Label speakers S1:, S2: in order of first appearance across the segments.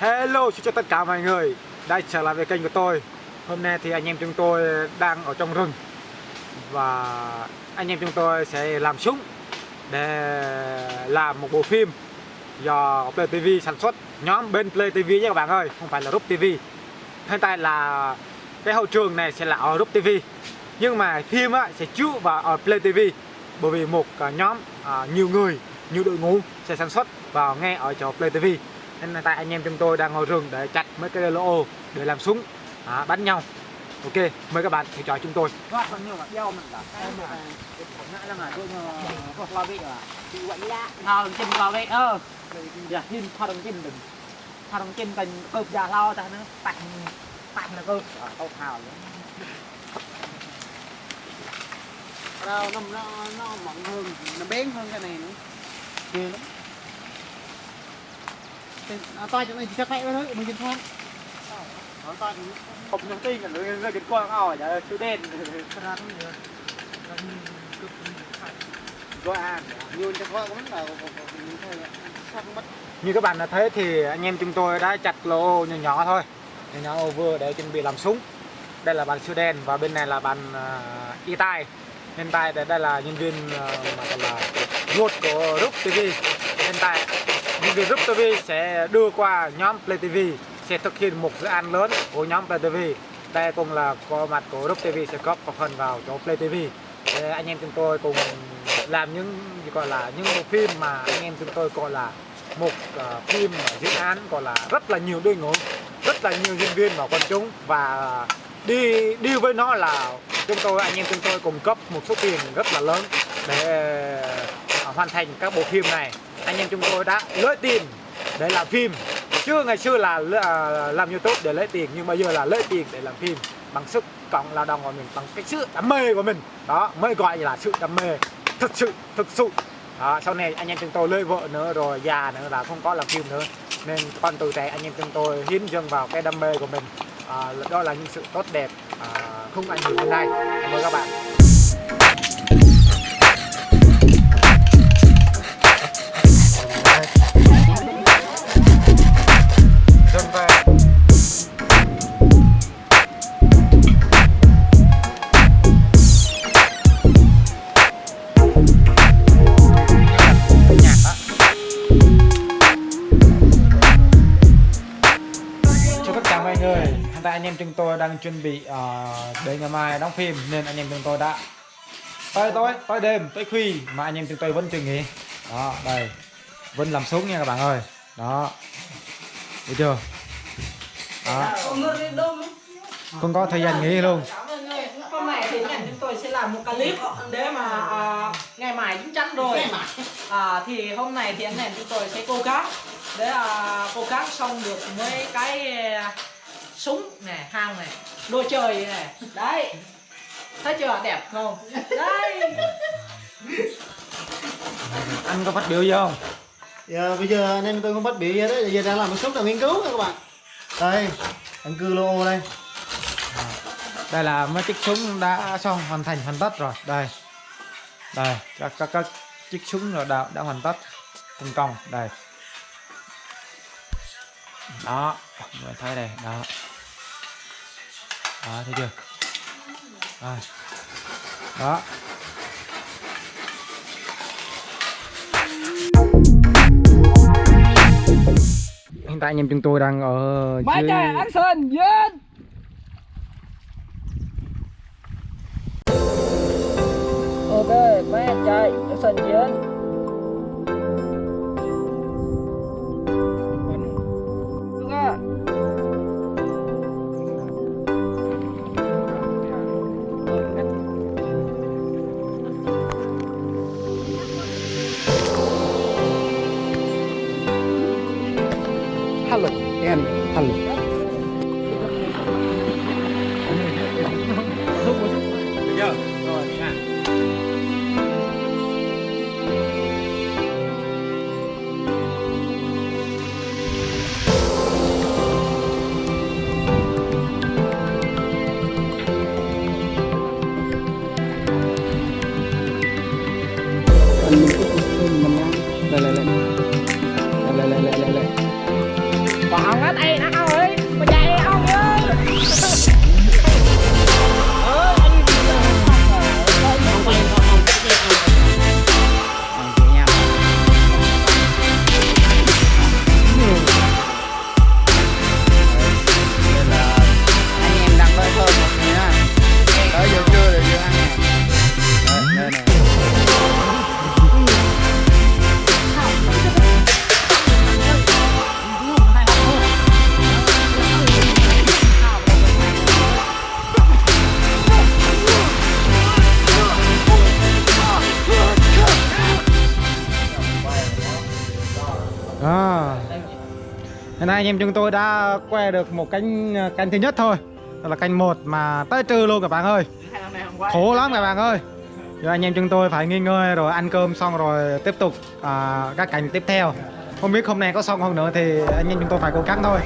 S1: Hello, xin chào tất cả mọi người đã trở lại với kênh của tôi. Hôm nay thì anh em chúng tôi đang ở trong rừng và anh em chúng tôi sẽ làm súng để làm một bộ phim do Play TV sản xuất, nhóm bên Play TV nhé các bạn ơi, không phải là Rub TV. Hiện tại là cái hậu trường này sẽ là ở Rub TV, nhưng mà phim sẽ chiếu vào ở Play TV bởi vì một nhóm nhiều người, nhiều đội ngũ sẽ sản xuất và nghe ở chỗ Play TV. Nên hiện tại anh em chúng tôi đang ngồi rừng để chặt mấy cái lỗ để làm súng bắn nhau. Ok, mời các bạn theo dõi chúng tôi.
S2: Chim vào đây giờ chim thoa đồng chim đừng thoa đồng chim cần cướp già lao ta nó tạnh là cướp tao thào
S3: Rau nó mỏng hơn, nó bén hơn cái này nữa. Kia lắm. To chỗ này chỉ chắc vậy thôi, mình nhìn thoáng. To thì
S2: không nhắn tin là người cái con hỏi giờ chú đen
S3: ra không được. Rồi nhiều chắc có lắm là thôi sao không mất.
S1: Như các bạn đã thấy thì anh em chúng tôi đã chặt lỗ nhỏ nhỏ thôi, nhỏ vừa để chuẩn bị làm súng. Đây là bàn sưa đen và bên này là bàn y tai. Hiện tại đây là nhân viên mà gọi là ruột của Rub TV. Hiện tại nhân viên Rub TV sẽ đưa qua nhóm Play TV, sẽ thực hiện một dự án lớn của nhóm Play TV. Đây cũng là có mặt của Rub TV sẽ góp phần vào chỗ Play TV. Để anh em chúng tôi cùng làm những gọi là những bộ phim mà anh em chúng tôi gọi là một phim dự án gọi là rất là nhiều đội ngũ, rất là nhiều diễn viên và quần chúng, và đi với nó là anh em chúng tôi cung cấp một số tiền rất là lớn để hoàn thành các bộ phim này. Anh em chúng tôi đã lấy tiền để làm phim, chứ ngày xưa là làm YouTube để lấy tiền, nhưng bây giờ là lấy tiền để làm phim bằng sức cộng lao động của mình, bằng cái sự đam mê của mình. Đó mới gọi là sự đam mê thực sự. Đó, sau này anh em chúng tôi lấy vợ nữa rồi già nữa là không có làm phim nữa, nên con tuổi trẻ anh em chúng tôi hiến dâng vào cái đam mê của mình. Đó là những sự tốt đẹp không ảnh hưởng đến đây. Mời các bạn. Dâng về. Hiện tại anh em chúng tôi đang chuẩn bị để ngày mai đóng phim, nên anh em chúng tôi đã tới đêm tới khuya mà anh em chúng tôi vẫn chưa nghỉ. Đó, đây vẫn làm súng nha các bạn ơi. Đó, thấy chưa? Đó, không có thời gian nghỉ luôn.
S2: hôm nay thì anh chúng tôi sẽ làm một clip để mà ngày mai chín chắn rồi. Thì hôm nay thì anh em chúng tôi sẽ cố gắng để cố gắng xong được mấy cái súng này, hang này, đồ chơi này, đấy, thấy chưa, đẹp không? Đấy.
S1: Anh có phát biểu gì không?
S3: Bây giờ anh em tôi không bắt bị gì đấy, giờ đang làm một số là nghiên cứu nha các bạn. Đây, anh cư lô đây.
S1: Đây là mấy chiếc súng đã xong hoàn tất rồi. Đây các chiếc súng rồi đã hoàn tất thành công. Đây, đó, mọi người thấy đây, đó, thấy chưa? Đây. Đó, hiện tại anh em chúng tôi đang ở dưới
S2: action, duyên. Ok, mấy anh trai action duyên.
S3: Hello, em hello.
S1: được chưa? Rồi nha.
S3: Đây. Wow.
S2: Còn hết ai đã không ấy, mà chạy không ơi.
S3: Anh em đang đợi thơm một người nha. Tới giờ trưa rồi chưa ăn nè. Đây này.
S1: Hiện nay anh em chúng tôi đã que được một canh thứ nhất thôi. Đó là canh 1 mà tới trưa luôn các bạn ơi. Khổ lắm các bạn ơi. Giờ anh em chúng tôi phải nghỉ ngơi rồi ăn cơm xong rồi tiếp tục các canh tiếp theo. Không biết hôm nay có xong không nữa thì anh em chúng tôi phải cố gắng thôi.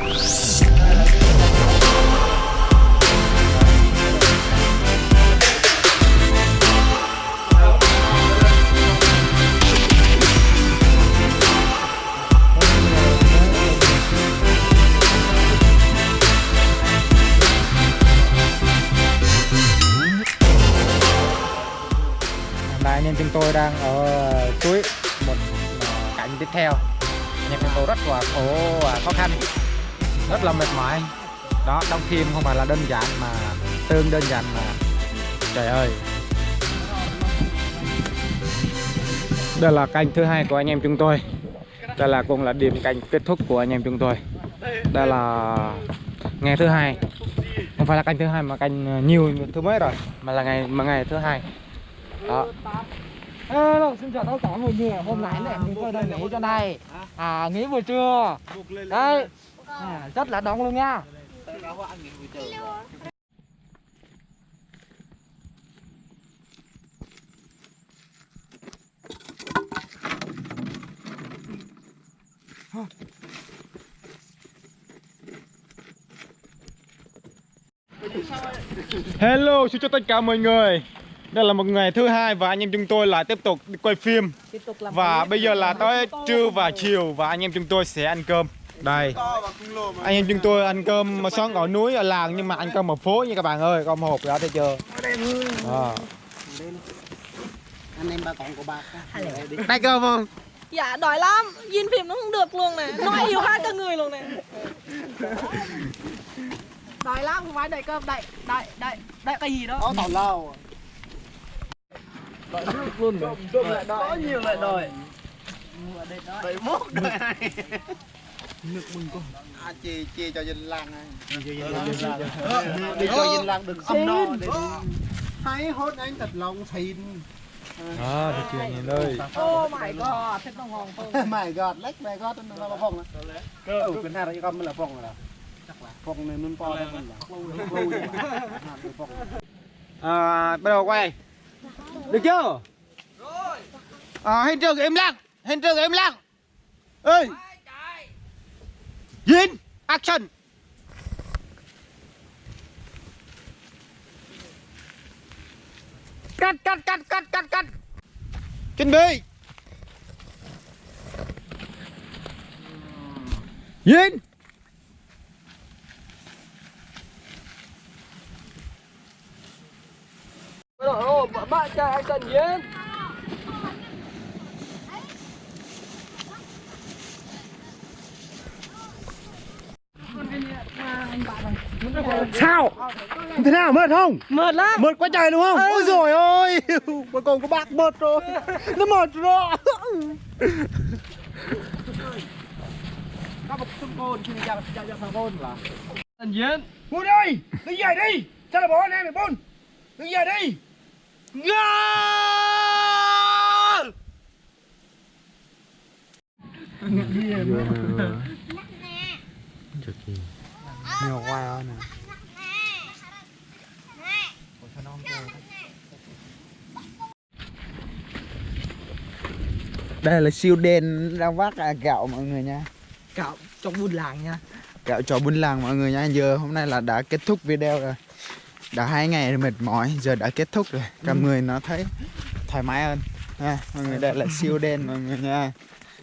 S1: Anh em chúng tôi đang ở chuối một cảnh tiếp theo. Anh em chúng tôi rất là khổ và khó khăn, rất là mệt mỏi. Đó, đóng phim không phải là đơn giản mà tương đơn giản mà trời ơi. Đây là canh thứ hai của anh em chúng tôi. Đây là cũng là điểm canh kết thúc của anh em chúng tôi. Đây là ngày thứ hai, không phải là canh thứ hai mà canh nhiều thứ mấy rồi, mà là ngày thứ hai. Đó.
S2: Hello, xin chào tất cả mọi người. Hôm nay này chúng tôi đang nghỉ cho đây. Nghỉ buổi trưa. Đây. Rất là đông luôn nha.
S1: Hello, xin chào tất cả mọi người. Đây là một ngày thứ hai và anh em chúng tôi lại tiếp tục đi quay phim. Và bây giờ là tới trưa và chiều và anh em chúng tôi sẽ ăn cơm. Đây. Anh em chúng tôi ăn cơm sáng ở núi ở làng nhưng mà ăn cơm ở phố nha các bạn ơi, cơm hộp đó thấy chưa?
S3: Anh em ba con của ba.
S1: Đây cơm không?
S4: Dạ đói lắm, nhìn phim nó không được luôn nè, nó yêu hai cả người luôn nè. Đói lắm, không phải đợi cơm, đợi cái gì đó.
S3: Có tàu lâu. Đợi nước luôn rồi. Lại đợi nhiều lại đợi. Đợi mốt đợi này. Nước mừng con. Chia cho dân làng này. Đi cho dân làng đừng ấm no để hái hốt anh thật lòng thìn.
S1: Thật chuyện nhìn ơi.
S4: Oh my god, thích đồng hồn không?
S3: My god, lách my god nó là phong á. Cái này là con mới là phong rồi. Phong này nó to là.
S1: Bắt đầu quay. Được chưa? Rồi. Hình trường im lặng. Hình trường im lặng. Ê. Diễn. Action. Cắt. Chuẩn bị. Diễn.
S2: Bạn trai anh cần diễn.
S3: Sao? Thế nào mệt không?
S2: Mệt lắm.
S3: Mệt quá trời đúng không? Ôi rồi ôi. Cuối cùng có bác mệt rồi. Nó mệt rồi. Có một con côn khi ra thằng côn là.
S2: Cần diễn.
S3: Bun ơi, đứng dậy đi. Sao là bỏ anh em mày Bun? Đứng dậy đi. Goal!
S1: Nhiều quá nè.
S3: Đây là siêu đen đang vác gạo mọi người nha.
S2: Cạo trong buôn làng nha.
S3: Gạo cho buôn làng mọi người nha. Giờ hôm nay là đã kết thúc video rồi. Đã 2 ngày mệt mỏi, giờ đã kết thúc rồi. Cả người nó thấy thoải mái hơn nha. Mọi người đây là siêu đen mọi người nha.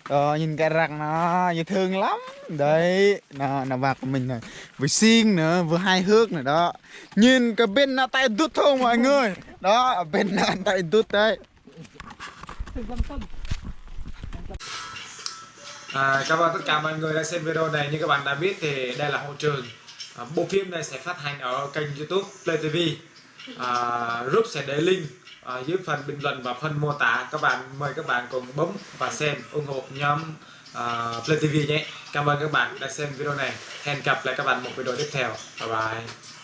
S3: Đó, nhìn cái răng nó dễ thương lắm. Đấy, nó vào của mình này. Vừa xinh nữa, vừa hài hước nữa đó. Nhìn cái bên nó tay đút thôi mọi người. Đó, ở bên nó tay đút đấy.
S1: Cảm ơn tất cả mọi người đã xem video này. Như các bạn đã biết thì đây là hậu trường. Bộ phim này sẽ phát hành ở kênh YouTube Play TV. Group sẽ để link dưới phần bình luận và phần mô tả. Mời các bạn cùng bấm và xem ủng hộ nhóm Play TV nhé. Cảm ơn các bạn đã xem video này. Hẹn gặp lại các bạn một video tiếp theo. Bye bye.